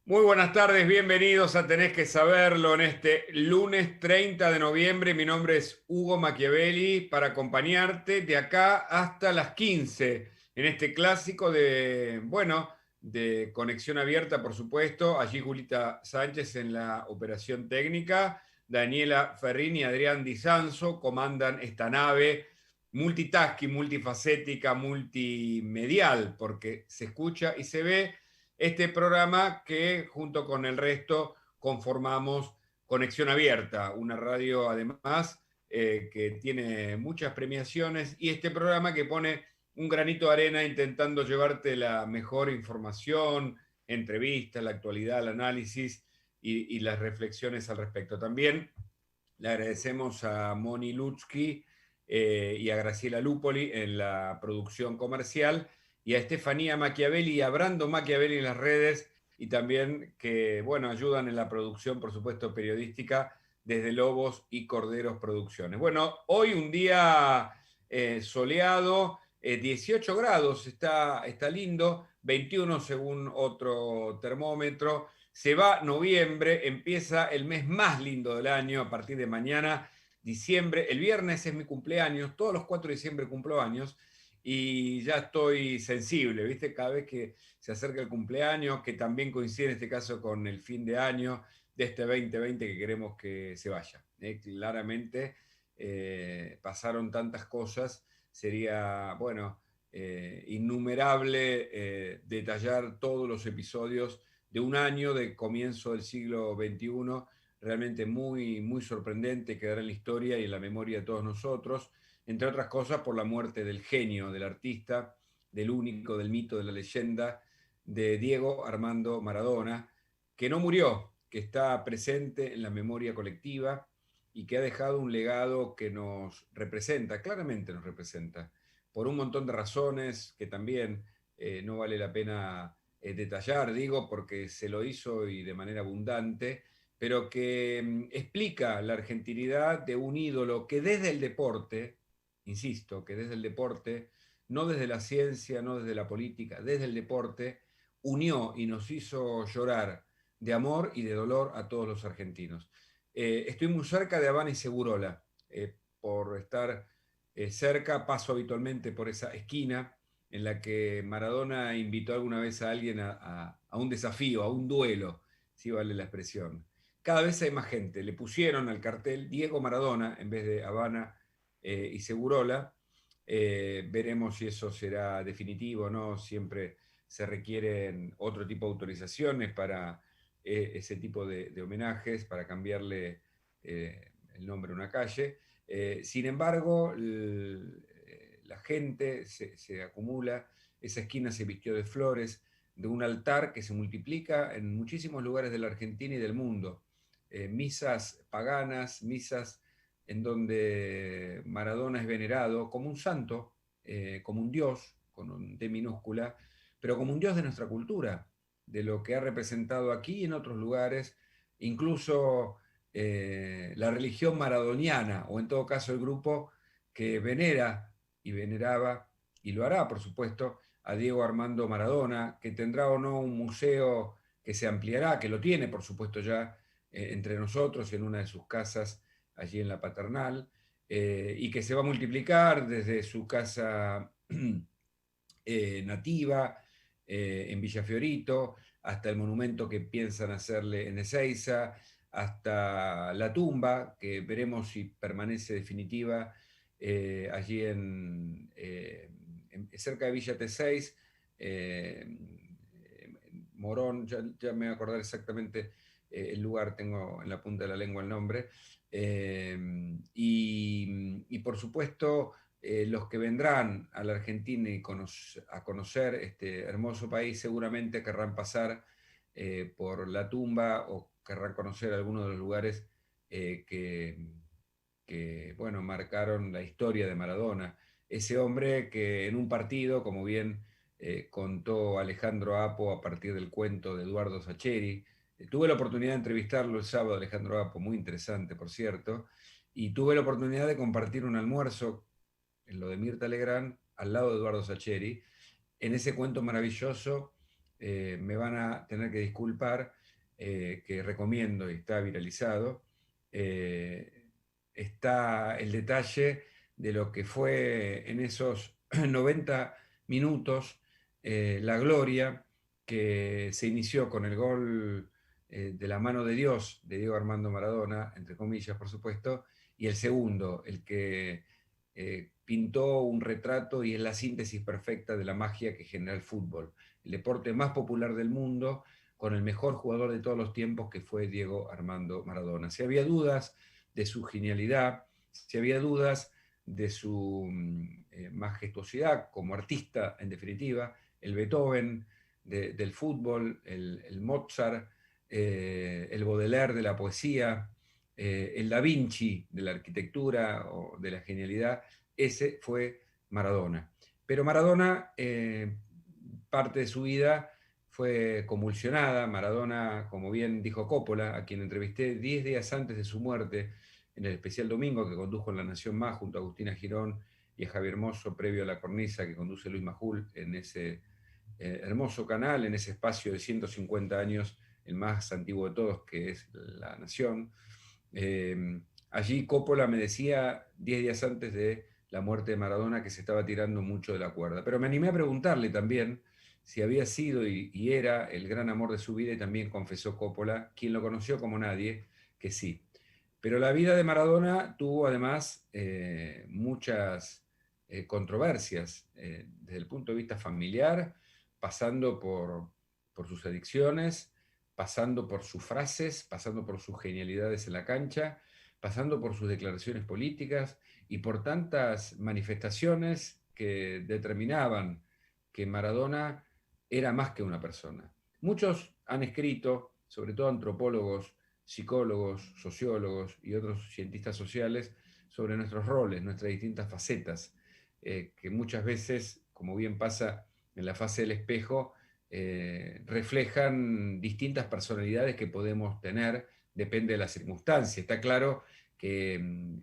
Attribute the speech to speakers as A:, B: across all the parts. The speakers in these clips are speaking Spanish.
A: Muy buenas tardes, bienvenidos a Tenés que Saberlo en este lunes 30 de noviembre. Mi nombre es Hugo Machiavelli para acompañarte de acá hasta las 15 en este clásico de conexión abierta, por supuesto. Allí Julita Sánchez en la operación técnica, Daniela Ferrini y Adrián Di Sanzo comandan esta nave multitasking, multifacética, multimedial, porque se escucha y se ve este programa que junto con el resto conformamos Conexión Abierta, una radio además que tiene muchas premiaciones y este programa que pone un granito de arena intentando llevarte la mejor información, entrevistas, la actualidad, el análisis y las reflexiones al respecto. También le agradecemos a Moni Lutsky y a Graciela Lupoli en la producción comercial y a Estefanía Machiavelli y a Brando Machiavelli en las redes y también que, bueno, ayudan en la producción, por supuesto, periodística desde Lobos y Corderos Producciones. Bueno, hoy un día soleado, 18 grados, está lindo, 21 según otro termómetro. Se va noviembre, empieza el mes más lindo del año a partir de mañana, diciembre. El viernes es mi cumpleaños, todos los 4 de diciembre cumplo años y ya estoy sensible, ¿viste? Cada vez que se acerca el cumpleaños, que también coincide en este caso con el fin de año de este 2020 que queremos que se vaya. Claramente pasaron tantas cosas, sería, bueno, innumerable detallar todos los episodios de un año de comienzo del siglo XXI, realmente muy, muy sorprendente, quedará en la historia y en la memoria de todos nosotros, entre otras cosas por la muerte del genio, del artista, del único, del mito, de la leyenda, de Diego Armando Maradona, que no murió, que está presente en la memoria colectiva y que ha dejado un legado que nos representa, claramente nos representa, por un montón de razones que también no vale la pena detallar, digo, porque se lo hizo y de manera abundante, pero que explica la argentinidad de un ídolo que desde el deporte, insisto, que desde el deporte, no desde la ciencia, no desde la política, desde el deporte, unió y nos hizo llorar de amor y de dolor a todos los argentinos. Estoy muy cerca de Habana y Segurola, por estar cerca, paso habitualmente por esa esquina en la que Maradona invitó alguna vez a alguien a un desafío, a un duelo, si vale la expresión. Cada vez hay más gente. Le pusieron al cartel Diego Maradona en vez de Habana y Segurola. Veremos si eso será definitivo o no. Siempre se requieren otro tipo de autorizaciones para ese tipo de homenajes, para cambiarle el nombre a una calle. Sin embargo, la gente se acumula, esa esquina se vistió de flores, de un altar que se multiplica en muchísimos lugares de la Argentina y del mundo. Misas paganas, misas en donde Maradona es venerado como un santo, como un dios, con un D minúscula, pero como un dios de nuestra cultura, de lo que ha representado aquí y en otros lugares, incluso la religión maradoniana, o en todo caso el grupo que venera y veneraba, y lo hará, por supuesto, a Diego Armando Maradona, que tendrá o no un museo que se ampliará, que lo tiene, por supuesto, ya entre nosotros en una de sus casas allí en la Paternal, y que se va a multiplicar desde su casa nativa en Villa Fiorito, hasta el monumento que piensan hacerle en Ezeiza, hasta la tumba, que veremos si permanece definitiva allí cerca de Villa T6, eh, Morón, ya me voy a acordar exactamente el lugar, tengo en la punta de la lengua el nombre, y por supuesto los que vendrán a la Argentina y a conocer este hermoso país seguramente querrán pasar por la tumba o querrán conocer algunos de los lugares eh, que, bueno, marcaron la historia de Maradona. Ese hombre que en un partido, como bien contó Alejandro Apo a partir del cuento de Eduardo Sacheri, tuve la oportunidad de entrevistarlo el sábado, Alejandro Apo, muy interesante, por cierto, y tuve la oportunidad de compartir un almuerzo en lo de Mirta Legrand, al lado de Eduardo Sacheri, en ese cuento maravilloso me van a tener que disculpar, que recomiendo y está viralizado, está el detalle de lo que fue en esos 90 minutos la gloria que se inició con el gol de la mano de Dios, de Diego Armando Maradona, entre comillas, por supuesto, y el segundo, el que pintó un retrato y es la síntesis perfecta de la magia que genera el fútbol, el deporte más popular del mundo, con el mejor jugador de todos los tiempos que fue Diego Armando Maradona. Si había dudas de su genialidad, si había dudas de su majestuosidad como artista, en definitiva, el Beethoven del fútbol, el Mozart, el Baudelaire de la poesía, el Da Vinci de la arquitectura o de la genialidad, ese fue Maradona. Pero Maradona, parte de su vida fue convulsionada. Maradona, como bien dijo Coppola, a quien entrevisté 10 días antes de su muerte, en el especial domingo que condujo en La Nación Más junto a Agustina Girón y a Javier Mosso, previo a La Cornisa que conduce Luis Majul en ese hermoso canal, en ese espacio de 150 años, el más antiguo de todos, que es La Nación. Allí Coppola me decía 10 días antes de la muerte de Maradona que se estaba tirando mucho de la cuerda. Pero me animé a preguntarle también si había sido y era el gran amor de su vida, y también confesó Coppola, quien lo conoció como nadie, que sí. Pero la vida de Maradona tuvo además muchas controversias desde el punto de vista familiar, pasando por sus adicciones, pasando por sus frases, pasando por sus genialidades en la cancha, pasando por sus declaraciones políticas y por tantas manifestaciones que determinaban que Maradona era más que una persona. Muchos han escrito, sobre todo antropólogos, psicólogos, sociólogos y otros cientistas sociales, sobre nuestros roles, nuestras distintas facetas, que muchas veces, como bien pasa en la fase del espejo, reflejan distintas personalidades que podemos tener, depende de la circunstancia. Está claro que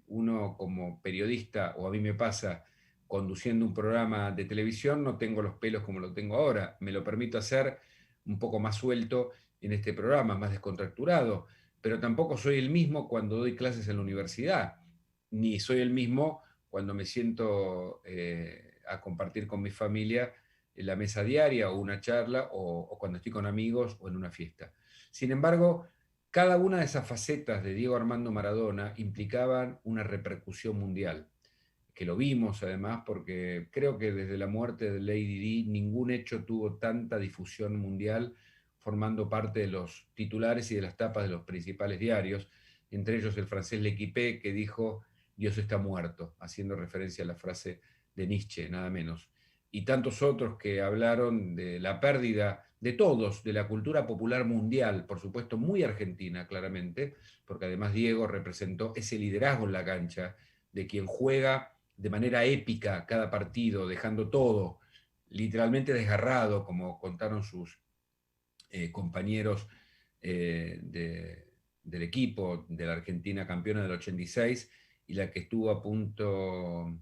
A: uno como periodista, o a mí me pasa, conduciendo un programa de televisión, no tengo los pelos como lo tengo ahora, me lo permito hacer un poco más suelto en este programa, más descontracturado, pero tampoco soy el mismo cuando doy clases en la universidad, ni soy el mismo cuando me siento a compartir con mi familia en la mesa diaria o una charla o cuando estoy con amigos o en una fiesta. Sin embargo, cada una de esas facetas de Diego Armando Maradona implicaban una repercusión mundial, que lo vimos además porque creo que desde la muerte de Lady Di ningún hecho tuvo tanta difusión mundial, formando parte de los titulares y de las tapas de los principales diarios, entre ellos el francés L'Équipe, que dijo Dios está muerto, haciendo referencia a la frase de Nietzsche, nada menos. Y tantos otros que hablaron de la pérdida de todos, de la cultura popular mundial, por supuesto muy argentina, claramente, porque además Diego representó ese liderazgo en la cancha de quien juega de manera épica cada partido, dejando todo, literalmente desgarrado, como contaron sus compañeros del equipo de la Argentina campeona del 86 y la que estuvo a punto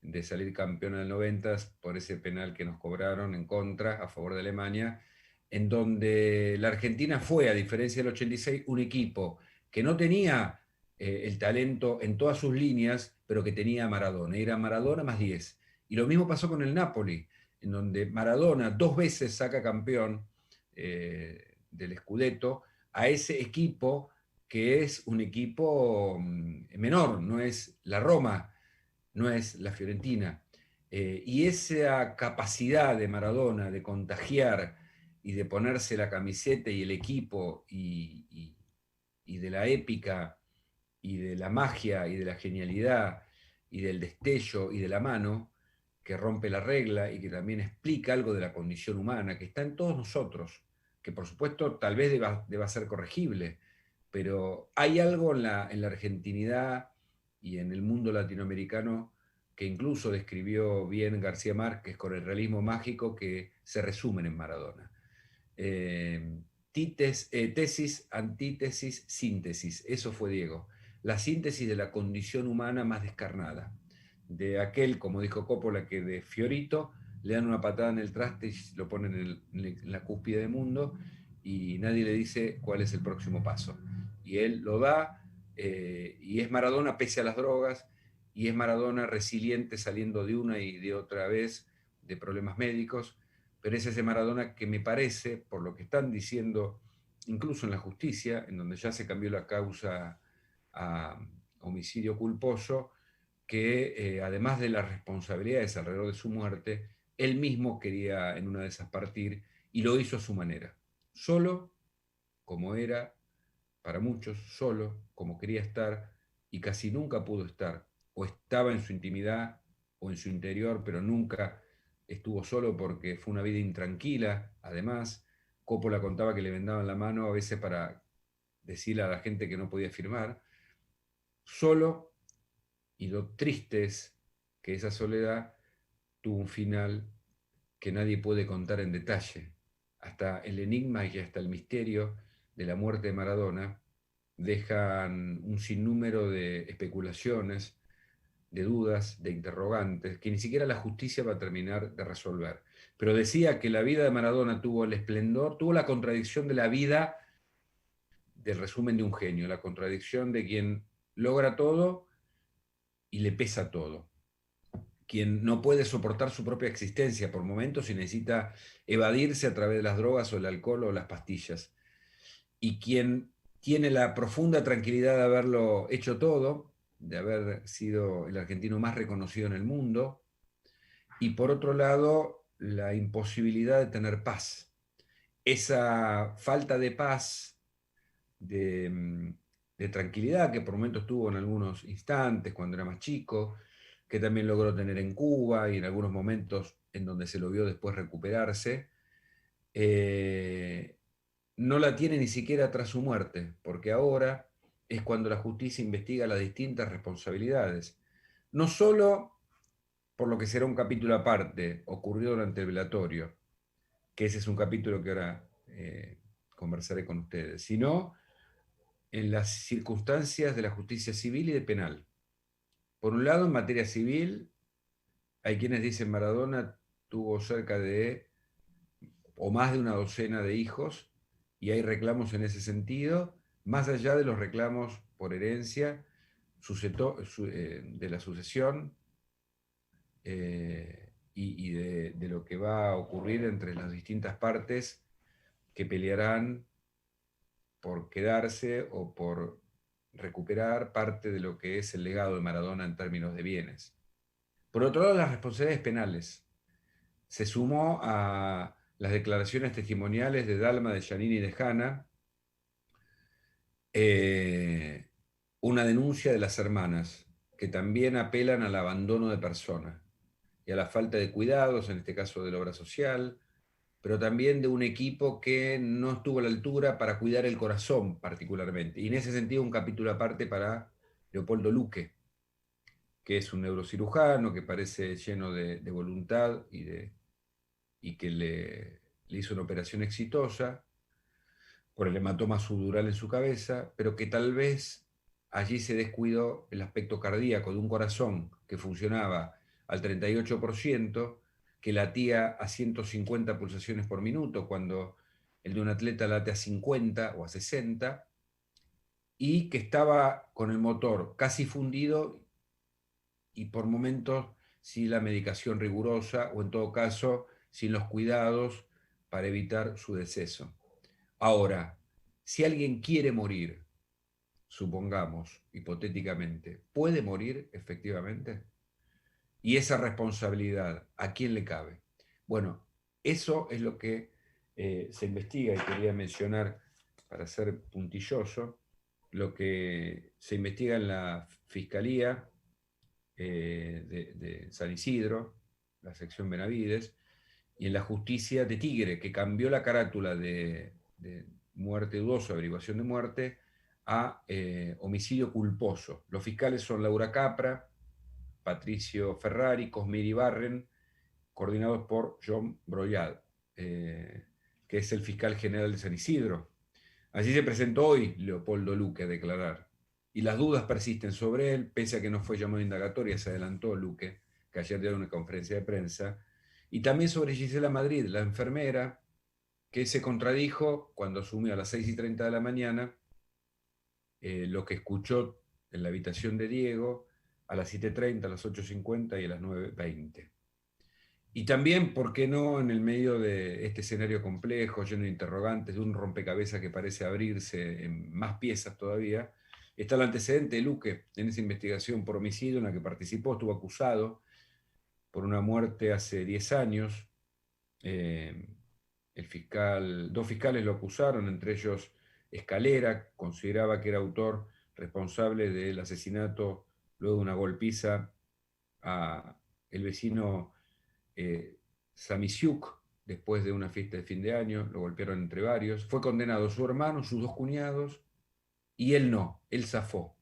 A: de salir campeona del 90 por ese penal que nos cobraron en contra, a favor de Alemania, en donde la Argentina fue, a diferencia del 86, un equipo que no tenía el talento en todas sus líneas, pero que tenía a Maradona. Era Maradona más 10. Y lo mismo pasó con el Napoli, en donde Maradona 2 veces saca campeón del Scudetto a ese equipo que es un equipo menor, no es la Roma, no es la Fiorentina. Y esa capacidad de Maradona de contagiar y de ponerse la camiseta y el equipo y de la épica y de la magia y de la genialidad y del destello y de la mano que rompe la regla y que también explica algo de la condición humana que está en todos nosotros, que por supuesto tal vez deba ser corregible, pero hay algo en la argentinidad y en el mundo latinoamericano que incluso describió bien García Márquez con el realismo mágico que se resumen en Maradona. Eh, Tesis, antítesis, síntesis. Eso fue Diego. La síntesis de la condición humana más descarnada. De aquel, como dijo Coppola, que de Fiorito
B: le dan una patada en el traste y lo ponen en la cúspide del mundo y nadie le dice cuál es el próximo paso. Y él lo da, y es Maradona pese a las drogas, y es Maradona resiliente saliendo de una y de otra vez de problemas médicos, pero es ese Maradona que me parece, por lo que están diciendo, incluso en la justicia, en donde ya se cambió la causa a homicidio culposo, que además de las responsabilidades alrededor de su muerte, él mismo quería en una de esas partir y lo hizo a su manera, solo como era para muchos, solo como quería estar y casi nunca pudo estar, o estaba en su intimidad o en su interior, pero nunca estuvo solo porque fue una vida intranquila. Además, Coppola contaba que le vendaban la mano a veces para decirle a la gente que no podía firmar, solo, y lo triste es que esa soledad tuvo un final que nadie puede contar en detalle. Hasta el enigma y hasta el misterio de la muerte de Maradona dejan un sinnúmero de especulaciones, de dudas, de interrogantes, que ni siquiera la justicia va a terminar de resolver. Pero decía que la vida de Maradona tuvo el esplendor, tuvo la contradicción de la vida del resumen de un genio, la contradicción de quien logra todo y le pesa todo, quien no puede soportar su propia existencia por momentos y necesita evadirse a través de las drogas o el alcohol o las pastillas, y quien tiene la profunda tranquilidad de haberlo hecho todo, de haber sido el argentino más reconocido en el mundo, y por otro lado, la imposibilidad de tener paz. Esa falta de paz, de, de tranquilidad que por momentos tuvo en algunos instantes cuando era más chico, que también logró tener en Cuba y en algunos momentos en donde se lo vio después recuperarse, eh, no la tiene ni siquiera tras su muerte, porque ahora es cuando la justicia investiga las distintas responsabilidades. No solo por lo que será un capítulo aparte, ocurrió durante el velatorio, que ese es un capítulo que ahora conversaré con ustedes, sino en las circunstancias de la justicia civil y de penal. Por un lado, en materia civil, hay quienes dicen Maradona tuvo cerca de o más de una docena de hijos y hay reclamos en ese sentido, más allá de los reclamos por herencia de la sucesión, y de lo que va a ocurrir entre las distintas partes que pelearán por quedarse o por recuperar parte de lo que es el legado de Maradona en términos de bienes. Por otro lado, las responsabilidades penales. Se sumó a las declaraciones testimoniales de Dalma, de Giannini y de Hanna, eh, una denuncia de las hermanas, que también apelan al abandono de personas y a la falta de cuidados, en este caso de la obra social, pero también de un equipo que no estuvo a la altura para cuidar el corazón particularmente. Y en ese sentido un capítulo aparte para Leopoldo Luque, que es un neurocirujano que parece lleno de voluntad y que le hizo una operación exitosa por el hematoma subdural en su cabeza, pero que tal vez allí se descuidó el aspecto cardíaco de un corazón que funcionaba al 38%, que latía a 150 pulsaciones por minuto, cuando el de un atleta late a 50 o a 60, y que estaba con el motor casi fundido y por momentos sin la medicación rigurosa o en todo caso sin los cuidados para evitar su deceso. Ahora, si alguien quiere morir, supongamos, hipotéticamente, ¿puede morir efectivamente? Y esa responsabilidad, ¿a quién le cabe? Bueno, eso es lo que se investiga y quería mencionar para ser puntilloso, lo que se investiga en la Fiscalía de San Isidro, la sección Benavides, y en la justicia de Tigre, que cambió la carátula de muerte dudosa, averiguación de muerte, a homicidio culposo. Los fiscales son Laura Capra, Patricio Ferrari, Cosmiri Barren, coordinados por John Broyad, que es el fiscal general de San Isidro. Allí se presentó hoy Leopoldo Luque a declarar. Y las dudas persisten sobre él, pese a que no fue llamado a indagatoria, se adelantó Luque, que ayer dio una conferencia de prensa, Y también sobre Gisela Madrid, la enfermera, que se contradijo cuando asumió a las 6:30 de la mañana lo que escuchó en la habitación de Diego a las 7:30, a las 8:50 y a las 9:20. Y también, ¿por qué no, en el medio de este escenario complejo, lleno de interrogantes, de un rompecabezas que parece abrirse en más piezas todavía, está el antecedente de Luque en esa investigación por homicidio en la que participó, estuvo acusado por una muerte hace 10 años. Dos fiscales lo acusaron, entre ellos Escalera, consideraba que era autor responsable del asesinato luego de una golpiza a el vecino Samisiuk, después de una fiesta de fin de año, lo golpearon entre varios. Fue condenado su hermano, sus dos cuñados, y él no, él zafó.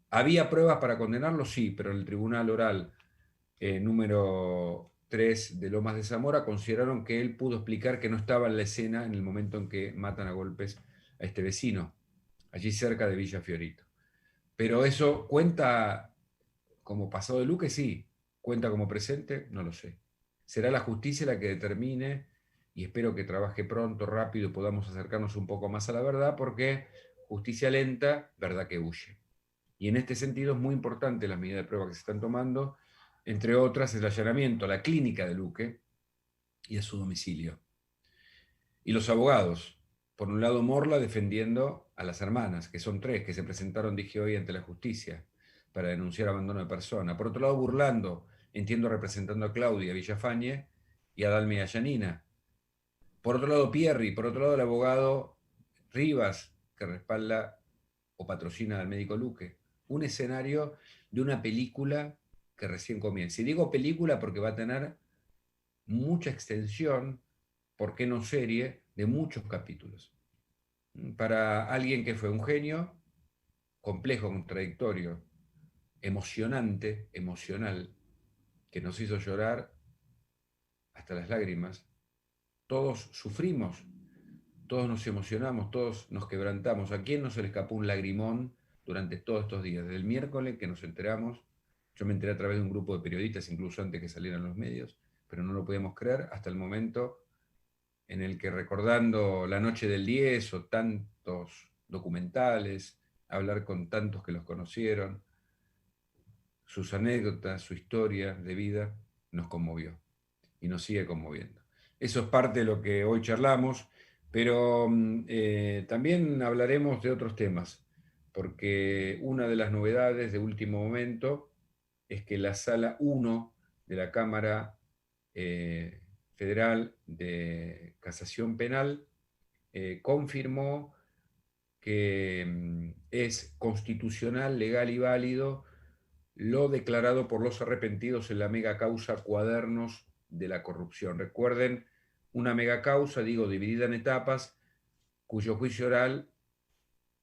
B: ¿Había pruebas para condenarlo? Sí, pero en el tribunal oral número 3 de Lomas de Zamora consideraron que él pudo explicar que no estaba en la escena en el momento en que matan a golpes a este vecino, allí cerca de Villa Fiorito. Pero eso cuenta como pasado de Luque, sí. Cuenta como presente, no lo sé. Será la justicia la que determine, y espero que trabaje pronto, rápido, y podamos acercarnos un poco más a la verdad, porque justicia lenta, verdad que huye. Y en este sentido es muy importante la medida de prueba que se están tomando, entre otras el allanamiento a la clínica de Luque y a su domicilio. Y los abogados, por un lado Morla defendiendo a las hermanas, que son 3, que se presentaron, dije hoy, ante la justicia para denunciar abandono de persona. Por otro lado, burlando, entiendo, representando a Claudia Villafañe y a Dalma y a Yanina. Por otro lado, Pierri. Por otro lado, el abogado Rivas, que respalda o patrocina al médico Luque. Un escenario de una película que recién comienza. Y digo película porque va a tener mucha extensión, ¿por qué no serie?, de muchos capítulos. Para alguien que fue un genio, complejo, contradictorio, emocionante, emocional, que nos hizo llorar hasta las lágrimas. Todos sufrimos, todos nos emocionamos, todos nos quebrantamos. ¿A quién no se le escapó un lagrimón durante todos estos días? Desde el miércoles que nos enteramos, yo me enteré a través de un grupo de periodistas, incluso antes que salieran los medios, pero no lo podíamos creer, hasta el momento en el que, recordando la noche del 10 o tantos documentales, hablar con tantos que los conocieron, sus anécdotas, su historia de vida, nos conmovió y nos sigue conmoviendo. Eso es parte de lo que hoy charlamos, pero también hablaremos de otros temas, porque una de las novedades de último momento es que la sala 1 de la Cámara Federal de Casación Penal confirmó que es constitucional, legal y válido lo declarado por los arrepentidos en la mega causa Cuadernos de la Corrupción. Recuerden, una mega causa, digo, dividida en etapas, cuyo juicio oral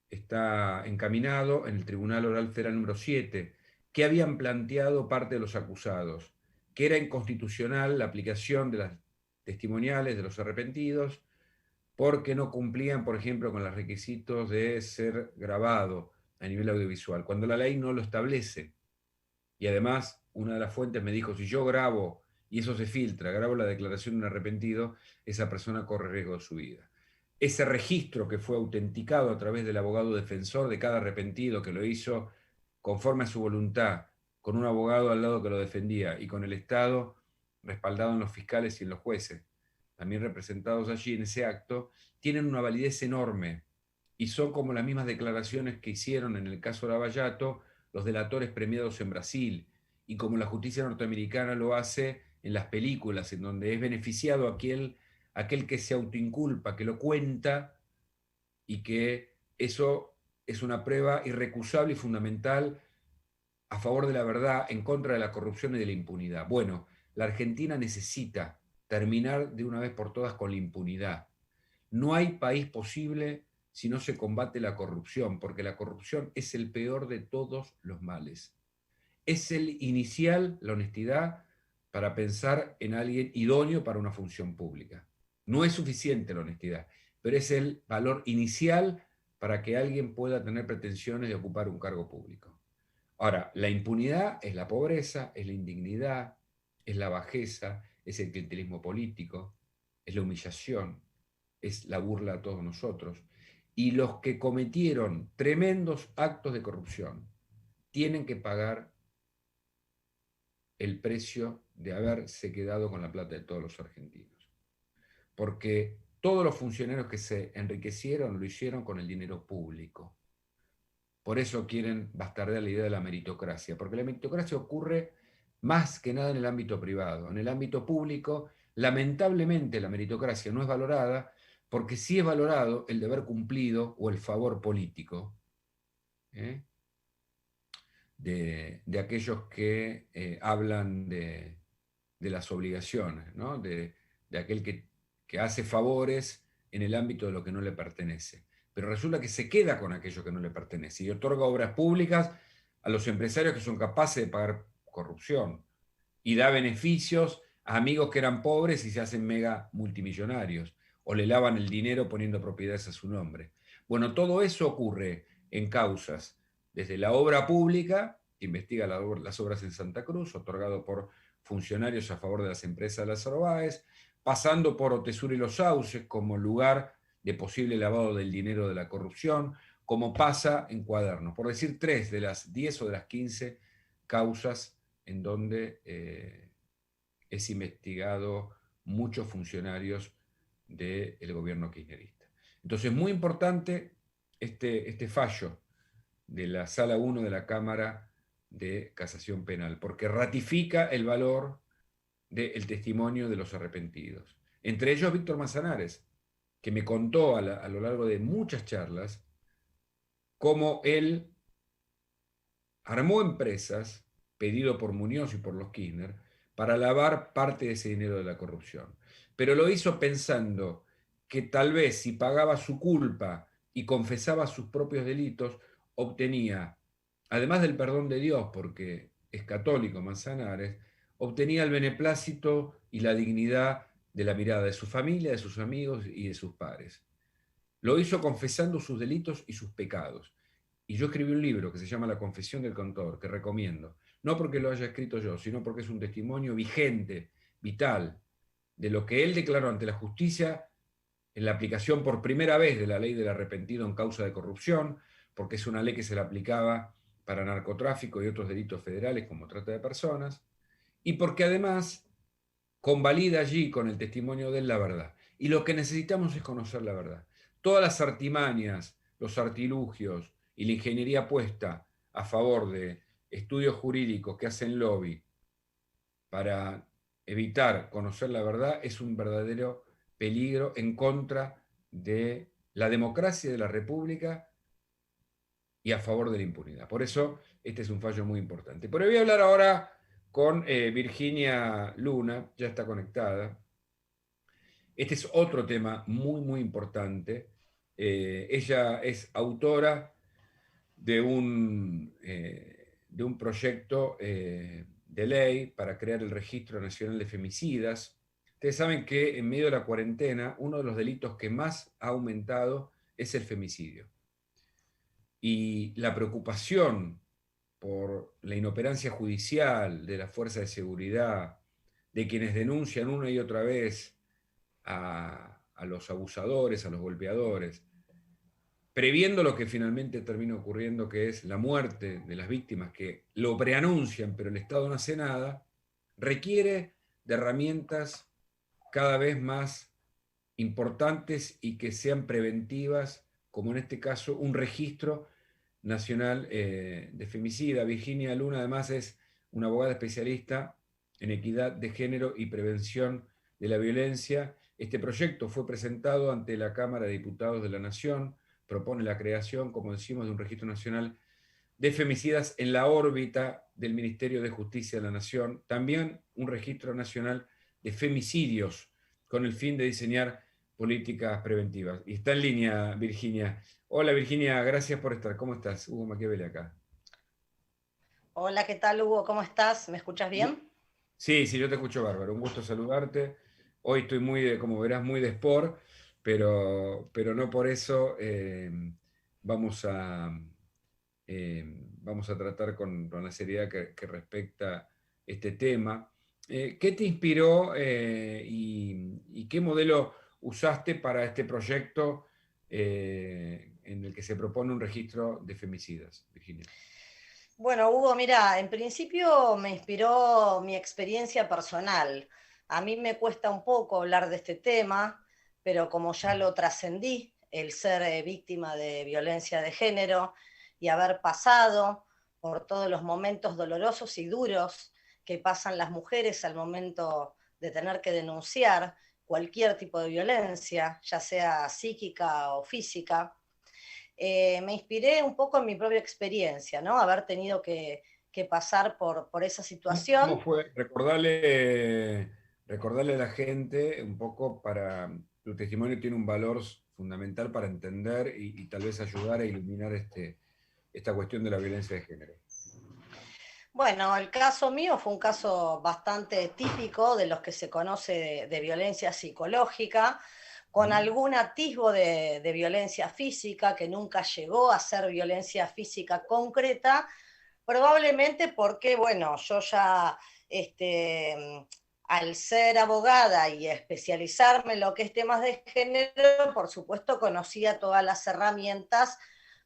B: está encaminado en el Tribunal Oral Federal número 7, que habían planteado parte de los acusados, que era inconstitucional la aplicación de las testimoniales de los arrepentidos, porque no cumplían, por ejemplo, con los requisitos de ser grabado a nivel audiovisual, cuando la ley no lo establece. Y además, una de las fuentes me dijo, si yo grabo y eso se filtra, grabo la declaración de un arrepentido, esa persona corre riesgo de su vida. Ese registro que fue autenticado a través del abogado defensor de cada arrepentido, que lo hizo conforme a su voluntad, con un abogado al lado que lo defendía y con el Estado respaldado en los fiscales y en los jueces, también representados allí en ese acto, tienen una validez enorme y son como las mismas declaraciones que hicieron en el caso Lavallato los delatores premiados en Brasil, y como la justicia norteamericana lo hace en las películas, en donde es beneficiado aquel que se autoinculpa, que lo cuenta, y que eso es una prueba irrecusable y fundamental a favor de la verdad, en contra de la corrupción y de la impunidad. Bueno, la Argentina necesita terminar de una vez por todas con la impunidad. No hay país posible si no se combate la corrupción, porque la corrupción es el peor de todos los males. Es el inicial, la honestidad, para pensar en alguien idóneo para una función pública. No es suficiente la honestidad, pero es el valor inicial para que alguien pueda tener pretensiones de ocupar un cargo público. Ahora, la impunidad es la pobreza, es la indignidad, es la bajeza, es el clientelismo político, es la humillación, es la burla a todos nosotros. Y los que cometieron tremendos actos de corrupción tienen que pagar el precio de haberse quedado con la plata de todos los argentinos. Porque todos los funcionarios que se enriquecieron lo hicieron con el dinero público. Por eso quieren bastardear la idea de la meritocracia, porque la meritocracia ocurre más que nada en el ámbito privado. En el ámbito público, lamentablemente, la meritocracia no es valorada, porque sí es valorado el deber cumplido o el favor político, ¿eh? de aquellos que hablan de las obligaciones, ¿no? de aquel que hace favores en el ámbito de lo que no le pertenece. Pero resulta que se queda con aquello que no le pertenece y otorga obras públicas a los empresarios que son capaces de pagar corrupción y da beneficios a amigos que eran pobres y se hacen mega multimillonarios o le lavan el dinero poniendo propiedades a su nombre. Bueno, todo eso ocurre en causas desde la obra pública, que investiga las obras en Santa Cruz, otorgado por funcionarios a favor de las empresas de las Orbaez, pasando por Otesur y Los Sauces como lugar de posible lavado del dinero de la corrupción, como pasa en Cuadernos, por decir 3 de las 10 o de las 15 causas en donde es investigado muchos funcionarios del gobierno kirchnerista. Entonces, muy importante este fallo de la Sala 1 de la Cámara de Casación Penal, porque ratifica el valor del testimonio de los arrepentidos. Entre ellos Víctor Manzanares, que me contó a lo largo de muchas charlas cómo él armó empresas, pedido por Muñoz y por los Kirchner, para lavar parte de ese dinero de la corrupción. Pero lo hizo pensando que tal vez si pagaba su culpa y confesaba sus propios delitos, obtenía, además del perdón de Dios, porque es católico Manzanares, obtenía el beneplácito y la dignidad de la mirada de su familia, de sus amigos y de sus pares. Lo hizo confesando sus delitos y sus pecados. Y yo escribí un libro que se llama La Confesión del Contador, que recomiendo. No porque lo haya escrito yo, sino porque es un testimonio vigente, vital, de lo que él declaró ante la justicia en la aplicación por primera vez de la ley del arrepentido en causa de corrupción, porque es una ley que se le aplicaba para narcotráfico y otros delitos federales como trata de personas, y porque además convalida allí con el testimonio de él la verdad. Y lo que necesitamos es conocer la verdad. Todas las artimañas, los artilugios y la ingeniería puesta a favor de estudios jurídicos que hacen lobby para evitar conocer la verdad es un verdadero peligro en contra de la democracia de la República y a favor de la impunidad. Por eso, este es un fallo muy importante. Pero voy a hablar ahora con Virginia Luna, ya está conectada. Este es otro tema muy, muy importante. Ella es autora de un proyecto de ley para crear el Registro Nacional de Femicidas. Ustedes saben que en medio de la cuarentena, uno de los delitos que más ha aumentado es el femicidio. Y la preocupación por la inoperancia judicial de las fuerzas de seguridad, de quienes denuncian una y otra vez a los abusadores, a los golpeadores, previendo lo que finalmente termina ocurriendo, que es la muerte de las víctimas que lo preanuncian, pero el Estado no hace nada, requiere de herramientas cada vez más importantes y que sean preventivas, como en este caso un registro nacional de femicida. Virginia Luna además es una abogada especialista en equidad de género y prevención de la violencia. Este proyecto fue presentado ante la Cámara de Diputados de la Nación, propone la creación, como decimos, de un registro nacional de femicidas en la órbita del Ministerio de Justicia de la Nación, también un registro nacional de femicidios con el fin de diseñar políticas preventivas. Y está en línea Virginia. Hola Virginia, gracias por estar. ¿Cómo estás? Hugo Machiavelli acá.
C: Hola, ¿qué tal, Hugo? ¿Cómo estás? ¿Me escuchas bien?
B: Sí, sí, yo te escucho bárbaro. Un gusto saludarte. Hoy estoy muy, como verás, muy de sport, pero no por eso vamos a, vamos a tratar con la seriedad que respecta este tema.
A: ¿Qué te inspiró y qué modelo usaste para este proyecto en el que se propone un registro de femicidas, Virginia?
C: Bueno, Hugo, mira, en principio me inspiró mi experiencia personal. A mí me cuesta un poco hablar de este tema, pero como ya lo trascendí, el ser víctima de violencia de género y haber pasado por todos los momentos dolorosos y duros que pasan las mujeres al momento de tener que denunciar cualquier tipo de violencia, ya sea psíquica o física, me inspiré un poco en mi propia experiencia, ¿no? Haber tenido que pasar por esa
A: ¿Cómo
C: situación.
A: fue? Recordarle a la gente un poco para, tu testimonio tiene un valor fundamental para entender y tal vez ayudar a iluminar esta cuestión de la violencia de género.
C: Bueno, el caso mío fue un caso bastante típico de los que se conoce de violencia psicológica, con algún atisbo de violencia física que nunca llegó a ser violencia física concreta, probablemente porque, bueno, yo ya, al ser abogada y especializarme en lo que es temas de género, por supuesto conocía todas las herramientas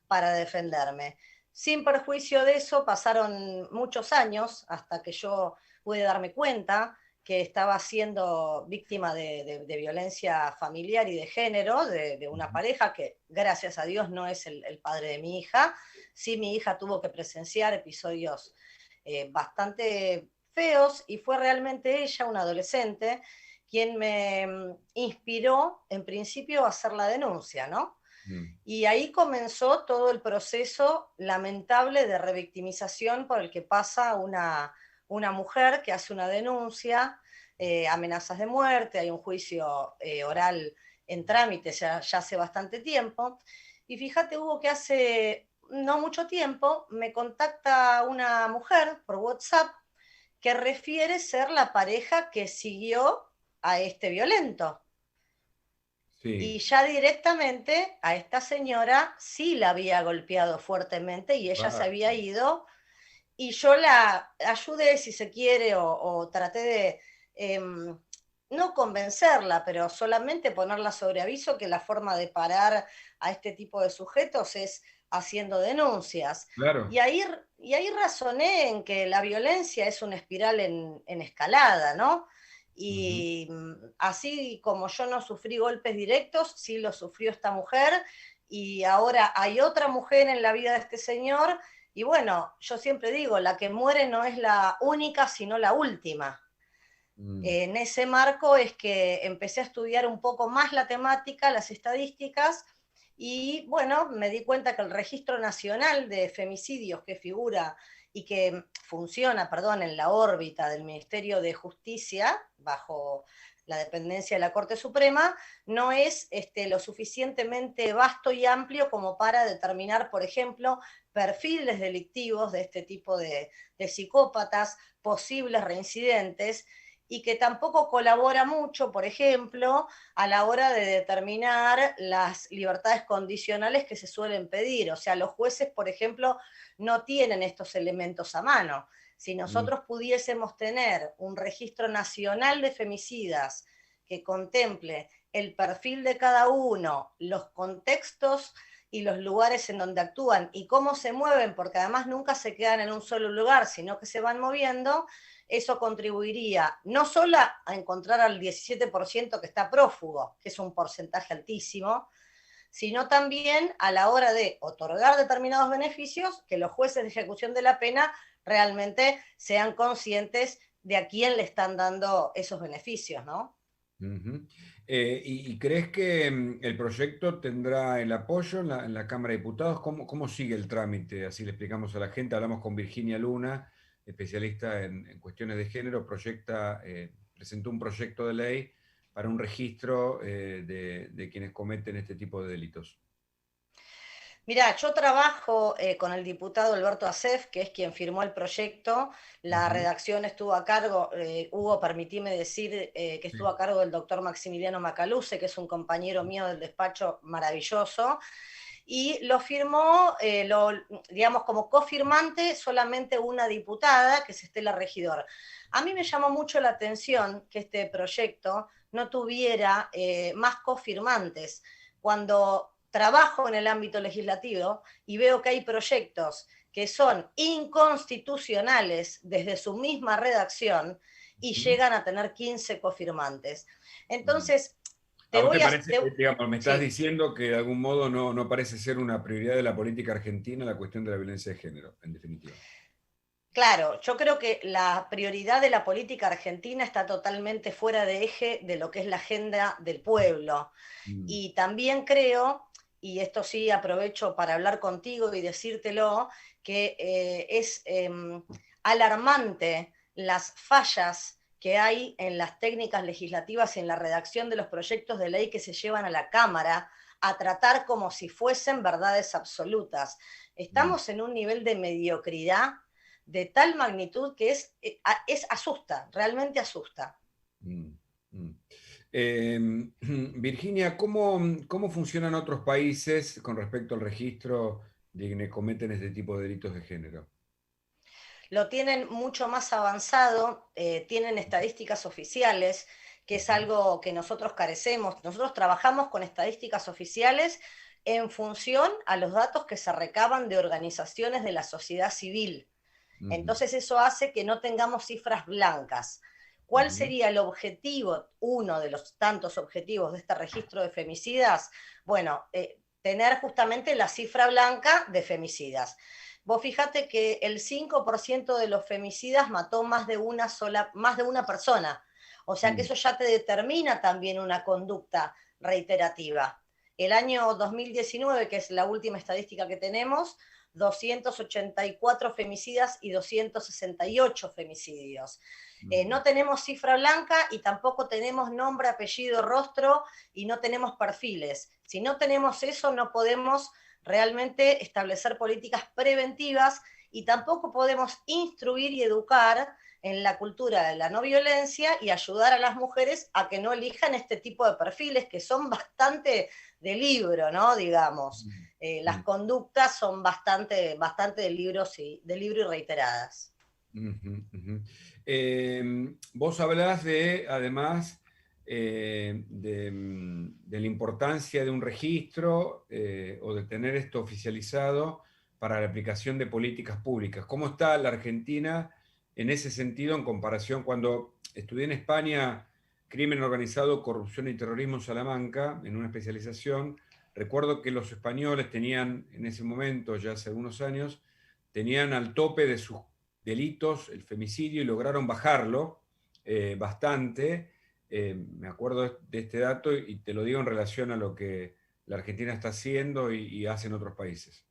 C: para defenderme. Sin perjuicio de eso, pasaron muchos años hasta que yo pude darme cuenta que estaba siendo víctima de violencia familiar y de género, de una pareja que, gracias a Dios, no es el padre de mi hija. Sí, mi hija tuvo que presenciar episodios bastante feos y fue realmente ella, una adolescente, quien me inspiró en principio a hacer la denuncia, ¿no?
A: Mm.
C: Y ahí comenzó todo el proceso lamentable de revictimización por el que pasa una mujer que hace una denuncia, amenazas de muerte, hay un juicio oral en trámite ya hace bastante tiempo. Y fíjate, Hugo, que hace no mucho tiempo me contacta una mujer por WhatsApp que refiere ser la pareja que siguió a este violento. Y
A: Sí,
C: ya directamente a esta señora sí la había golpeado fuertemente y ella se había
A: basta.
C: ido y yo la ayudé, si se quiere, o traté de no convencerla, pero solamente ponerla sobre aviso que la forma de parar a este tipo de sujetos es haciendo denuncias.
A: Claro.
C: Y ahí razoné en que la violencia es una espiral en escalada, ¿no?
A: Ujú.
C: Y así como yo no sufrí golpes directos, sí lo sufrió esta mujer, y ahora hay otra mujer en la vida de este señor, y bueno, yo siempre digo, la que muere no es la única, sino la última.
A: Mm.
C: En ese marco es que empecé a estudiar un poco más la temática, las estadísticas, y bueno, me di cuenta que el Registro Nacional de Femicidios que figura y que funciona, perdón, en la órbita del Ministerio de Justicia, bajo la dependencia de la Corte Suprema, no es lo suficientemente vasto y amplio como para determinar, por ejemplo, perfiles delictivos de este tipo de psicópatas, posibles reincidentes, y que tampoco colabora mucho, por ejemplo, a la hora de determinar las libertades condicionales que se suelen pedir. O sea, los jueces, por ejemplo, no tienen estos elementos a mano. Si
A: Mm.
C: nosotros pudiésemos tener un registro nacional de femicidas que contemple el perfil de cada uno, los contextos y los lugares en donde actúan y cómo se mueven, porque además nunca se quedan en un solo lugar, sino que se van moviendo, eso contribuiría no solo a encontrar al 17% que está prófugo, que es un porcentaje altísimo, sino también a la hora de otorgar determinados beneficios, que los jueces de ejecución de la pena realmente sean conscientes de a quién le están dando esos beneficios, ¿no?
A: Ujú. ¿Y crees que el proyecto tendrá el apoyo en la Cámara de Diputados? ¿Cómo sigue el trámite? Así le explicamos a la gente. Hablamos con Virginia Luna, especialista en cuestiones de género, presentó un proyecto de ley para un registro de quienes cometen este tipo de delitos.
C: Mira, yo trabajo con el diputado Alberto Acef, que es quien firmó el proyecto. La
A: Ujú.
C: redacción estuvo a cargo, Hugo, permitime decir que
A: Sí.
C: estuvo a cargo del doctor Maximiliano Macaluce, que es un compañero mío del despacho maravilloso. y lo firmó, digamos, como cofirmante solamente una diputada, que es Estela Regidor. A mí me llamó mucho la atención que este proyecto no tuviera más cofirmantes. Cuando trabajo en el ámbito legislativo y veo que hay proyectos que son inconstitucionales desde su misma redacción y llegan a tener 15 cofirmantes. Entonces,
A: ¿A
C: te
A: vos te
C: voy a...
A: parece, digamos, me estás
C: Sí.
A: diciendo que de algún modo no parece ser una prioridad de la política argentina la cuestión de la violencia de género, en definitiva?
C: Claro, yo creo que la prioridad de la política argentina está totalmente fuera de eje de lo que es la agenda del pueblo.
A: Mm.
C: Y también creo, y esto sí aprovecho para hablar contigo y decírtelo, que es alarmante las fallas que hay en las técnicas legislativas y en la redacción de los proyectos de ley que se llevan a la Cámara a tratar como si fuesen verdades absolutas. Estamos en un nivel de mediocridad de tal magnitud que es asusta, realmente asusta.
A: Mm, mm. Eh, Virginia, ¿cómo funcionan otros países con respecto al registro de quienes cometen este tipo de delitos de género?
C: Lo tienen mucho más avanzado, tienen estadísticas oficiales, que es algo que nosotros carecemos. Nosotros trabajamos con estadísticas oficiales en función a los datos que se recaban de organizaciones de la sociedad civil.
A: Ujú,
C: Entonces eso hace que no tengamos cifras blancas. ¿Cuál
A: ujú,
C: sería el objetivo, uno de los tantos objetivos de este registro de femicidas? Bueno, tener justamente la cifra blanca de femicidas. Vos fijate que el 5% de los femicidas mató más de una persona. O sea que
A: mm,
C: eso ya te determina también una conducta reiterativa. El año 2019, que es la última estadística que tenemos, 284 femicidas y 268 femicidios.
A: ujú,
C: No tenemos cifra blanca y tampoco tenemos nombre, apellido, rostro y no tenemos perfiles. Si no tenemos eso, no podemos realmente establecer políticas preventivas y tampoco podemos instruir y educar en la cultura de la no violencia y ayudar a las mujeres a que no elijan este tipo de perfiles que son bastante de libro, ¿no? Digamos. Las
A: ujú,
C: conductas son bastante de libro y reiteradas.
A: ujú, ujú. Vos hablás de, además, de la importancia de un registro o de tener esto oficializado para la aplicación de políticas públicas. ¿Cómo está la Argentina en ese sentido en comparación cuando estudié en España crimen organizado, corrupción y terrorismo en Salamanca, en una especialización? Recuerdo que los españoles tenían en ese momento, ya hace algunos años, tenían al tope de sus delitos el femicidio y lograron bajarlo bastante. Me acuerdo de este dato y te lo digo en relación a lo que la Argentina está haciendo y hace en otros países.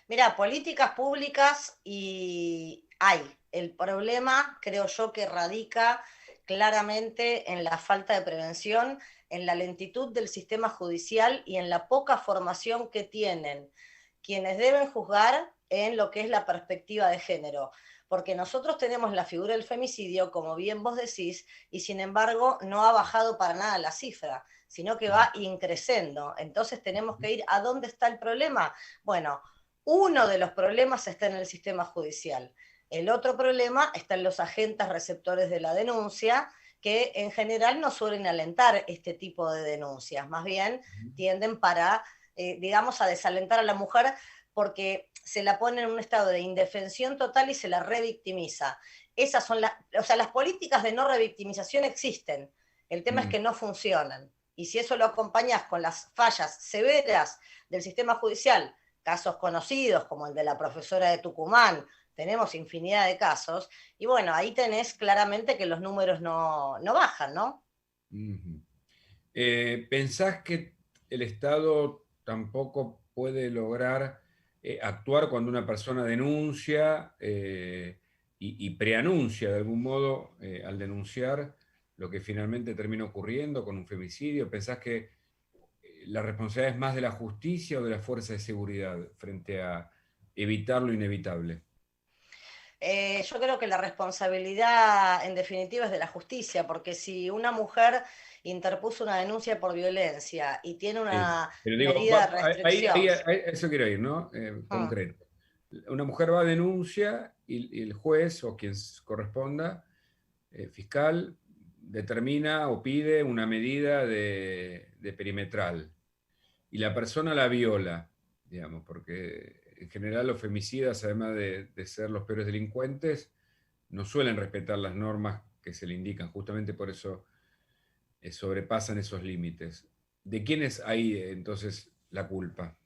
C: Mira, políticas públicas y hay. El problema, creo yo, que radica claramente en la falta de prevención, en la lentitud del sistema judicial y en la poca formación que tienen quienes deben juzgar en lo que es la perspectiva de género. Porque nosotros tenemos la figura del femicidio, como bien vos decís, y sin embargo no ha bajado para nada la cifra, sino que va increciendo. Entonces tenemos que ir a dónde está el problema. Bueno, uno de los problemas está en el sistema judicial. El otro problema está en los agentes receptores de la denuncia, que en general no suelen alentar este tipo de denuncias, más bien tienden para, digamos, a desalentar a la mujer porque se la pone en un estado de indefensión total y se la revictimiza. Esas son o sea, las políticas de no revictimización existen, el tema es
A: Mm,
C: que no funcionan. Y si eso lo acompañas con las fallas severas del sistema judicial, casos conocidos como el de la profesora de Tucumán, tenemos infinidad de casos, y bueno, ahí tenés claramente que los números no bajan, ¿no?
A: ujú. ¿Pensás que el Estado tampoco puede lograr actuar cuando una persona denuncia y preanuncia de algún modo al denunciar lo que finalmente termina ocurriendo con un femicidio? ¿Pensás que la responsabilidad es más de la justicia o de la fuerza de seguridad frente a evitar lo inevitable?
C: Yo creo que la responsabilidad, en definitiva, es de la justicia, porque si una mujer interpuso una denuncia por violencia y tiene
B: Sí.
C: una
B: Pero digo,
C: medida de
B: ahí
C: restricción.
B: a eso quiero ir, ¿no?
C: Mm.
B: Concreto. Una mujer va a denuncia y el juez o quien corresponda, fiscal, determina o pide una medida de perimetral y la persona la viola, digamos, porque en general los femicidas, además de ser los peores delincuentes, no suelen respetar las normas que se le indican, justamente por eso sobrepasan esos límites. ¿De quién es ahí entonces la culpa?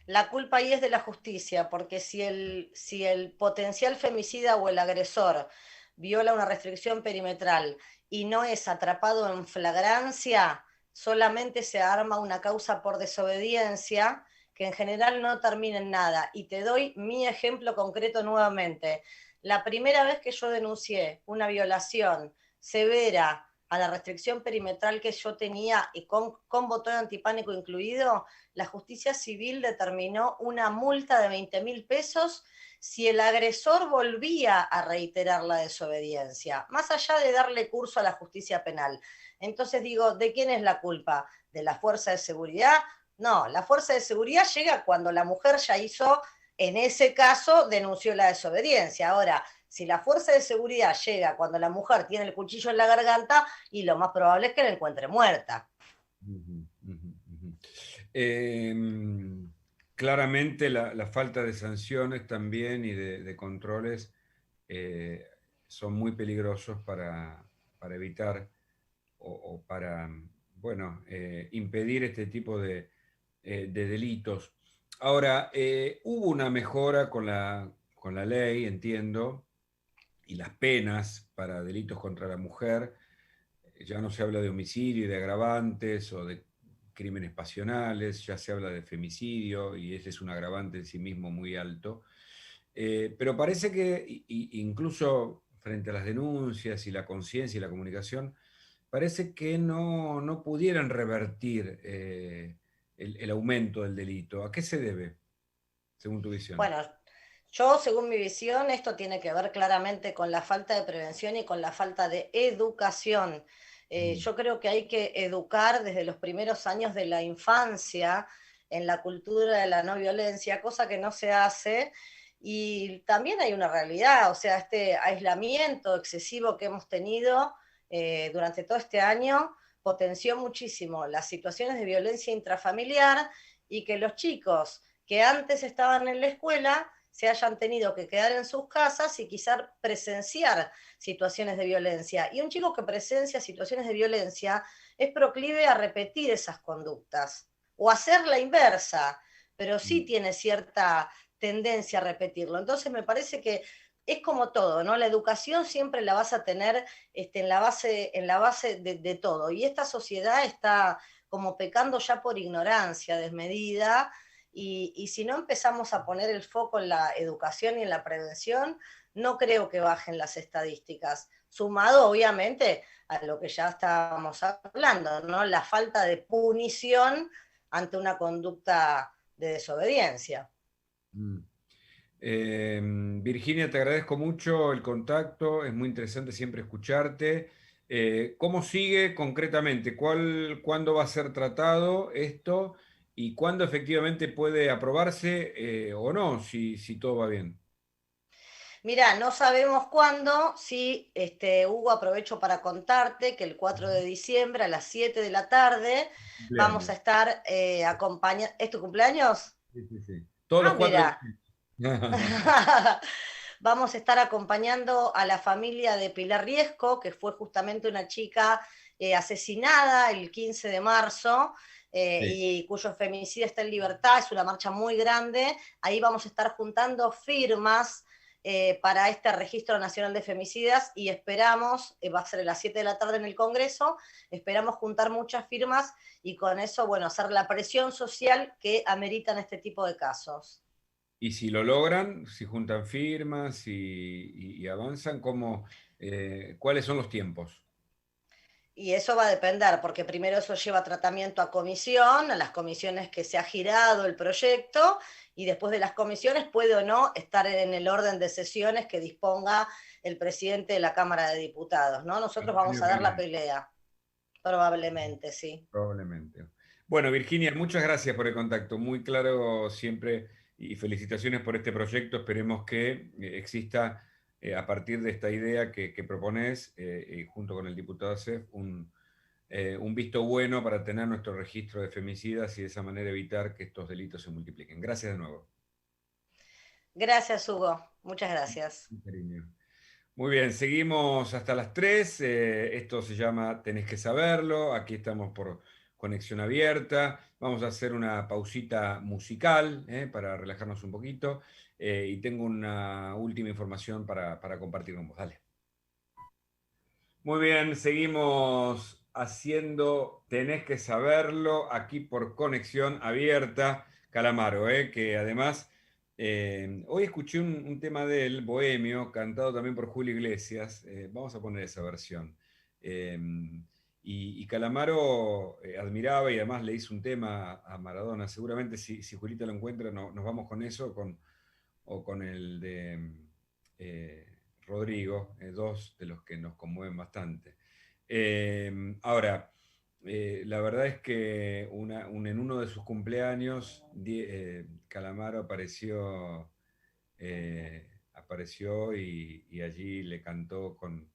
C: La culpa ahí es de la justicia, porque si el potencial femicida o el agresor viola una restricción perimetral y no es atrapado en flagrancia, solamente se arma una causa por desobediencia que en general no termina en nada. Y te doy mi ejemplo concreto nuevamente. La primera vez que yo denuncié una violación severa a la restricción perimetral que yo tenía y con botón antipánico incluido, la justicia civil determinó una multa de 20.000 pesos si el agresor volvía a reiterar la desobediencia, más allá de darle curso a la justicia penal. Entonces digo, ¿de quién es la culpa? ¿De la fuerza de seguridad? No, la fuerza de seguridad llega cuando la mujer ya hizo, en ese caso, denunció la desobediencia. Ahora, si la fuerza de seguridad llega cuando la mujer tiene el cuchillo en la garganta, y lo más probable es que la encuentre muerta.
B: Ujú, ujú, ujú. Claramente la falta de sanciones también y de controles eh, son muy peligrosos para evitar o para, bueno, impedir este tipo de delitos. Ahora, hubo una mejora con la ley, entiendo, y las penas para delitos contra la mujer. Ya no se habla de homicidio y de agravantes o de crímenes pasionales, ya se habla de femicidio y ese es un agravante en sí mismo muy alto. Pero parece que incluso frente a las denuncias y la conciencia y la comunicación, parece que no pudieran revertir el aumento del delito. ¿A qué se debe, según tu visión?
C: Bueno, yo, según mi visión, esto tiene que ver claramente con la falta de prevención y con la falta de educación.
B: Mm.
C: Yo creo que hay que educar desde los primeros años de la infancia en la cultura de la no violencia, cosa que no se hace. Y también hay una realidad, o sea, este aislamiento excesivo que hemos tenido durante todo este año potenció muchísimo las situaciones de violencia intrafamiliar y que los chicos que antes estaban en la escuela se hayan tenido que quedar en sus casas y quizás presenciar situaciones de violencia. Y un chico que presencia situaciones de violencia es proclive a repetir esas conductas o hacer la inversa, pero sí
B: Mm.
C: tiene cierta tendencia a repetirlo. Entonces me parece que es como todo, ¿no? La educación siempre la vas a tener en la base de todo. Y esta sociedad está como pecando ya por ignorancia desmedida, y si no empezamos a poner el foco en la educación y en la prevención, no creo que bajen las estadísticas. Sumado, obviamente, a lo que ya estábamos hablando, ¿no? La falta de punición ante una conducta de desobediencia.
B: Mm. Virginia, te agradezco mucho el contacto, es muy interesante siempre escucharte. ¿Cómo sigue concretamente? ¿Cuándo va a ser tratado esto y cuándo efectivamente puede aprobarse o no, si todo va bien?
C: Mira, no sabemos cuándo, sí, Hugo, aprovecho para contarte que el 4 de diciembre a las 7 de la tarde vamos a
B: Cumpleaños.
C: estar acompañando. ¿Es tu cumpleaños?
B: Sí, sí, sí. Todos los
C: Ah,
B: cuatro.
C: mira. Vamos a estar acompañando a la familia de Pilar Riesco, que fue justamente una chica asesinada el 15 de marzo
B: Sí.
C: y cuyo femicidio está en libertad. Es una marcha muy grande. Ahí vamos a estar juntando firmas para este registro nacional de femicidas y esperamos, va a ser a las 7 de la tarde en el Congreso, esperamos juntar muchas firmas y con eso, bueno, hacer la presión social que ameritan este tipo de casos.
B: Y si lo logran, si juntan firmas y avanzan, ¿cuáles son los tiempos?
C: Y eso va a depender, porque primero eso lleva tratamiento a comisión, a las comisiones que se ha girado el proyecto, y después de las comisiones puede o no estar en el orden de sesiones que disponga el presidente de la Cámara de Diputados, ¿no? Nosotros
B: El
C: vamos
B: año
C: a
B: que
C: dar la
B: viene.
C: pelea. Probablemente, sí.
A: Probablemente. Bueno, Virginia, muchas gracias por el contacto, muy claro siempre y felicitaciones por este proyecto. Esperemos que exista a partir de esta idea que propones, junto con el diputado Acef, un visto bueno para tener nuestro registro de femicidas y de esa manera evitar que estos delitos se multipliquen. Gracias de nuevo.
C: Gracias, Hugo. Muchas gracias.
A: Un cariño. Muy bien, seguimos hasta las 3. Esto se llama Tenés que saberlo. Aquí estamos por conexión abierta. Vamos a hacer una pausita musical para relajarnos un poquito. Y tengo una última información para compartir con vos. Dale. Muy bien, seguimos haciendo Tenés que saberlo aquí por conexión abierta. Calamaro, que además hoy escuché un tema de él, Bohemio, cantado también por Julio Iglesias. Vamos a poner esa versión. Eh, y Calamaro admiraba y además le hizo un tema a Maradona. Seguramente si Julita lo encuentra, nos vamos con eso o con el de Rodrigo, dos de los que nos conmueven bastante. Ahora, la verdad es que en uno de sus cumpleaños, Calamaro apareció y allí le cantó con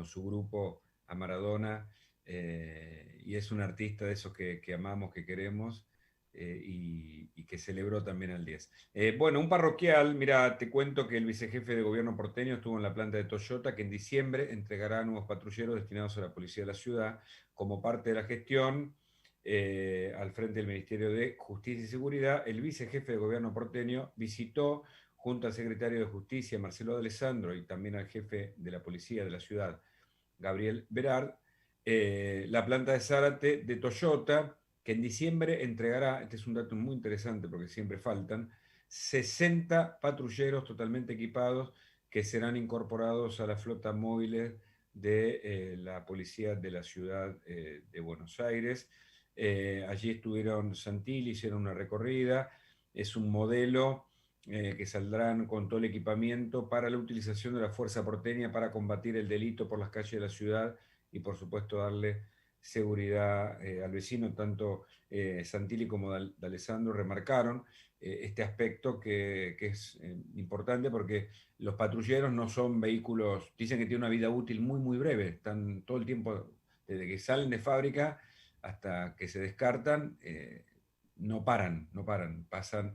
A: su grupo a Maradona, y es un artista de esos que amamos, que queremos, y que celebró también al 10. Bueno, un parroquial, mira, te cuento que el vicejefe de gobierno porteño estuvo en la planta de Toyota, que en diciembre entregará nuevos patrulleros destinados a la policía de la ciudad como parte de la gestión. Al frente del Ministerio de Justicia y Seguridad, el vicejefe de gobierno porteño visitó junto al secretario de Justicia, Marcelo D'Alessandro, y también al jefe de la policía de la ciudad, Gabriel Berard, la planta de Zárate de Toyota, que en diciembre entregará, este es un dato muy interesante porque siempre faltan, 60 patrulleros totalmente equipados que serán incorporados a la flota móvil de la policía de la ciudad de Buenos Aires. Allí estuvieron Santilli, hicieron una recorrida, es un modelo que saldrán con todo el equipamiento para la utilización de la fuerza porteña para combatir el delito por las calles de la ciudad y por supuesto darle seguridad al vecino. Tanto Santilli como D'Alessandro remarcaron este aspecto que es importante porque los patrulleros no son vehículos, dicen que tienen una vida útil muy, muy breve, están todo el tiempo, desde que salen de fábrica hasta que se descartan, no paran, pasan,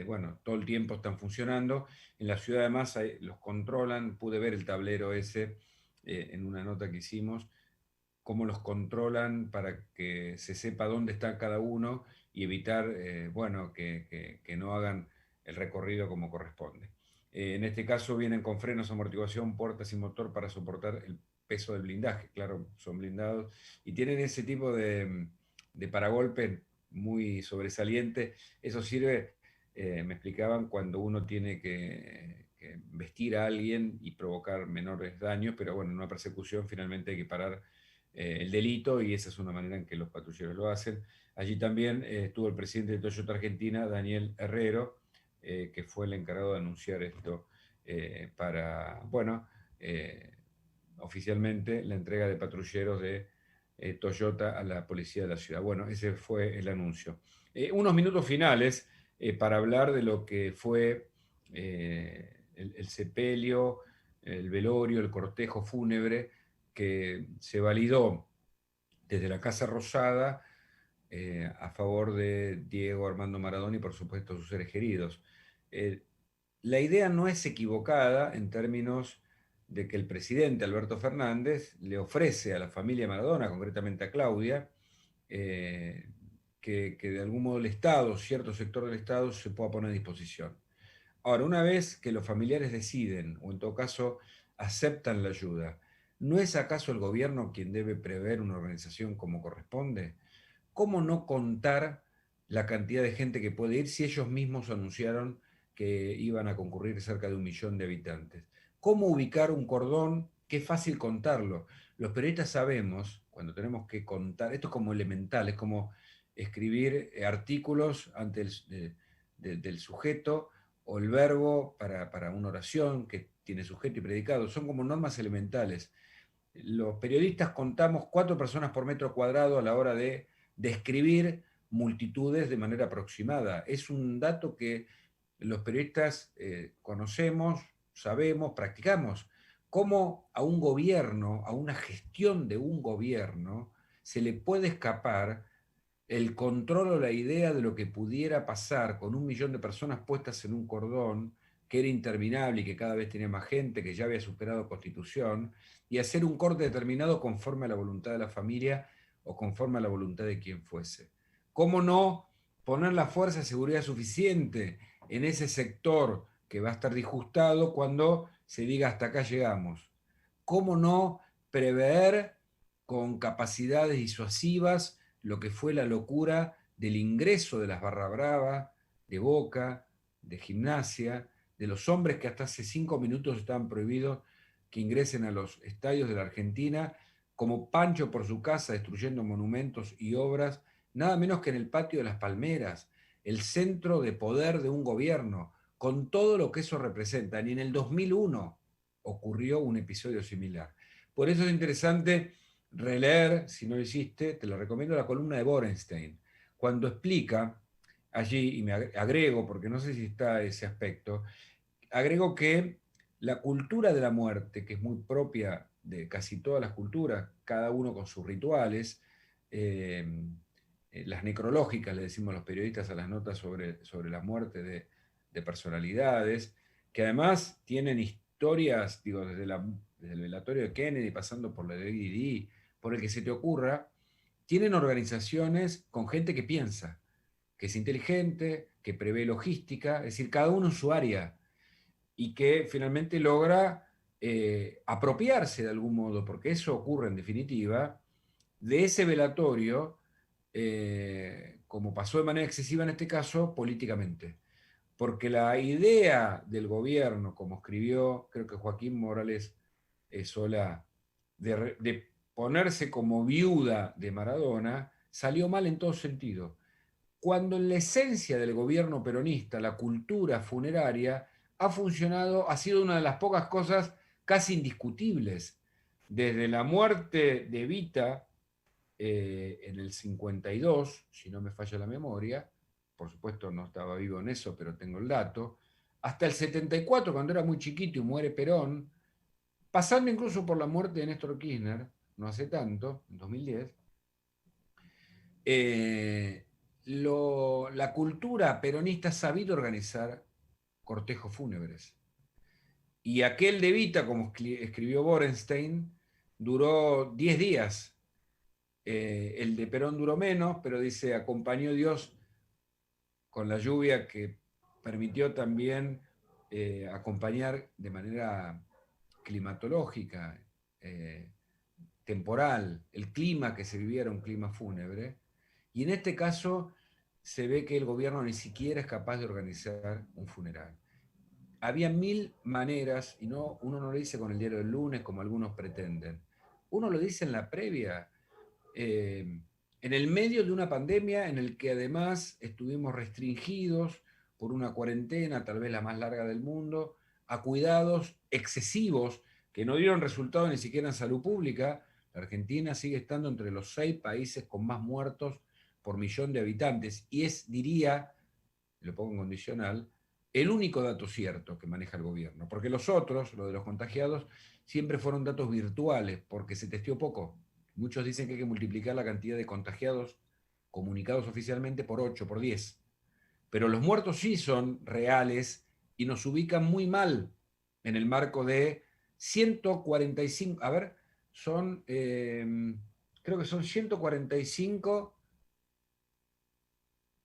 A: bueno, todo el tiempo están funcionando. En la ciudad además los controlan, pude ver el tablero ese en una nota que hicimos, cómo los controlan para que se sepa dónde está cada uno y evitar, bueno, que no hagan el recorrido como corresponde. En este caso vienen con frenos, amortiguación, puertas y motor para soportar el peso del blindaje, claro, son blindados, y tienen ese tipo de paragolpe muy sobresaliente. Eso sirve, me explicaban, cuando uno tiene que vestir a alguien y provocar menores daños, pero bueno, en una persecución finalmente hay que parar el delito, y esa es una manera en que los patrulleros lo hacen. Allí también estuvo el presidente de Toyota Argentina, Daniel Herrero, que fue el encargado de anunciar esto para, bueno, oficialmente la entrega de patrulleros de Toyota a la policía de la ciudad. Bueno, ese fue el anuncio. Unos minutos finales para hablar de lo que fue el sepelio, el velorio, el cortejo fúnebre que se validó desde la Casa Rosada a favor de Diego Armando Maradona y por supuesto sus seres queridos. La idea no es equivocada en términos de que el presidente Alberto Fernández le ofrece a la familia Maradona, concretamente a Claudia, que de algún modo el Estado, cierto sector del Estado, se pueda poner a disposición. Ahora, una vez que los familiares deciden, o en todo caso aceptan la ayuda, ¿no es acaso el gobierno quien debe prever una organización como corresponde? ¿Cómo no contar la cantidad de gente que puede ir si ellos mismos anunciaron que iban a concurrir cerca de 1 millón de habitantes? ¿Cómo ubicar un cordón? Qué fácil contarlo. Los periodistas sabemos, cuando tenemos que contar, esto es como elemental, es como escribir artículos antes del sujeto, o el verbo para una oración que tiene sujeto y predicado, son como normas elementales.
B: los periodistas contamos 4 personas por metro cuadrado a la hora de describir multitudes de manera aproximada. Es un dato que los periodistas conocemos, sabemos, practicamos. Cómo a un gobierno, a una gestión de un gobierno, se le puede escapar el control o la idea de lo que pudiera pasar con 1 millón de personas puestas en un cordón que era interminable y que cada vez tenía más gente, que ya había superado Constitución, y hacer un corte determinado conforme a la voluntad de la familia o conforme a la voluntad de quien fuese. ¿Cómo no poner la fuerza de seguridad suficiente en ese sector que va a estar disgustado cuando se diga hasta acá llegamos? ¿Cómo no prever con capacidades disuasivas lo que fue la locura del ingreso de las barra brava, de Boca, de Gimnasia, de los hombres que hasta hace 5 minutos estaban prohibidos que ingresen a los estadios de la Argentina, como Pancho por su casa destruyendo monumentos y obras, nada menos que en el patio de las Palmeras, el centro de poder de un gobierno, con todo lo que eso representa. Ni en el 2001 ocurrió un episodio similar. Por eso es interesante releer, si no lo hiciste, te lo recomiendo, la columna de Borenstein, cuando explica allí, y me agrego, porque no sé si está ese aspecto, agrego que la cultura de la muerte, que es muy propia de casi todas las culturas, cada uno con sus rituales, las necrológicas, le decimos los periodistas a las notas sobre la muerte de personalidades, que además tienen historias, digo, desde el velatorio de Kennedy, pasando por la de Didi, por el que se te ocurra, tienen organizaciones con gente que piensa, que es inteligente, que prevé logística, es decir, cada uno en su área, y que finalmente logra apropiarse de algún modo, porque eso ocurre en definitiva, de ese velatorio, como pasó de manera excesiva en este caso, políticamente. Porque la idea del gobierno, como escribió, creo que Joaquín Morales Solá, de ponerse como viuda de Maradona, salió mal en todo sentido. Cuando en la esencia del gobierno peronista, la cultura funeraria ha funcionado, ha sido una de las pocas cosas casi indiscutibles. Desde la muerte de Evita en el 52, si no me falla la memoria, por supuesto no estaba vivo en eso, pero tengo el dato, hasta el 74, cuando era muy chiquito y muere Perón, pasando incluso por la muerte de Néstor Kirchner, no hace tanto, en 2010, la cultura peronista ha sabido organizar cortejos fúnebres. Y aquel de Evita, como escribió Borenstein, duró 10 días. El de Perón duró menos, pero dice, acompañó Dios con la lluvia que permitió también acompañar de manera climatológica, temporal, el clima que se vivía era un clima fúnebre, y en este caso se ve que el gobierno ni siquiera es capaz de organizar un funeral. Había 1000 maneras, y no, uno no lo dice con el diario del lunes como algunos pretenden, uno lo dice en la previa, en el medio de una pandemia en el que además estuvimos restringidos por una cuarentena, tal vez la más larga del mundo, a cuidados excesivos que no dieron resultado ni siquiera en salud pública. La Argentina sigue estando entre los 6 países con más muertos por millón de habitantes y es, diría, lo pongo en condicional, el único dato cierto que maneja el gobierno, porque los otros, lo de los contagiados, siempre fueron datos virtuales, porque se testeó poco. Muchos dicen que hay que multiplicar la cantidad de contagiados comunicados oficialmente por 8, por 10. Pero los muertos sí son reales y nos ubican muy mal en el marco de 145, a ver, son, creo que son 145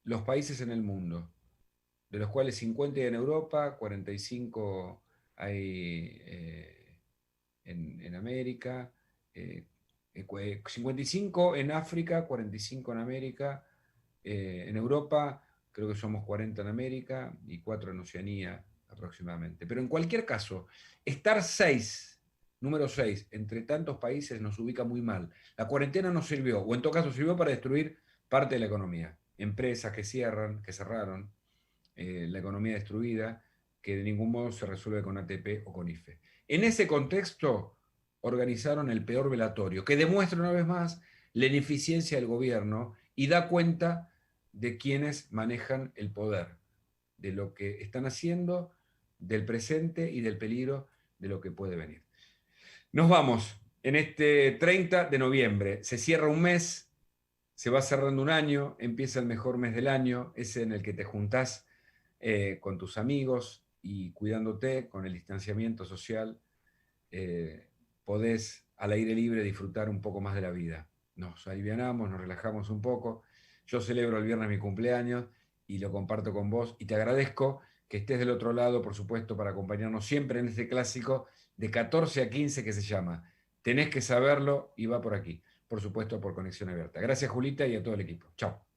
B: los países en el mundo, de los cuales 50 hay en Europa, 45 hay en América, 55 en África, 45 en América, en Europa creo que somos 40 en América y 4 en Oceanía aproximadamente. Pero en cualquier caso, estar 6, número 6, entre tantos países nos ubica muy mal. La cuarentena no sirvió, o en todo caso sirvió para destruir parte de la economía. Empresas que cierran, que cerraron, la economía destruida, que de ningún modo se resuelve con ATP o con IFE. En ese contexto, organizaron el peor velatorio, que demuestra una vez más la ineficiencia del gobierno y da cuenta de quienes manejan el poder, de lo que están haciendo, del presente y del peligro de lo que puede venir. Nos vamos en este 30 de noviembre. Se cierra un mes, se va cerrando un año, empieza el mejor mes del año, ese en el que te juntás con tus amigos y cuidándote con el distanciamiento social, podés al aire libre disfrutar un poco más de la vida. Nos alivianamos, nos relajamos un poco. Yo celebro el viernes mi cumpleaños y lo comparto con vos y te agradezco que estés del otro lado, por supuesto, para acompañarnos siempre en este clásico de 14 a 15 que se llama Tenés que saberlo y va por aquí, por supuesto, por Conexión Abierta. Gracias, Julita, y a todo el equipo. Chao.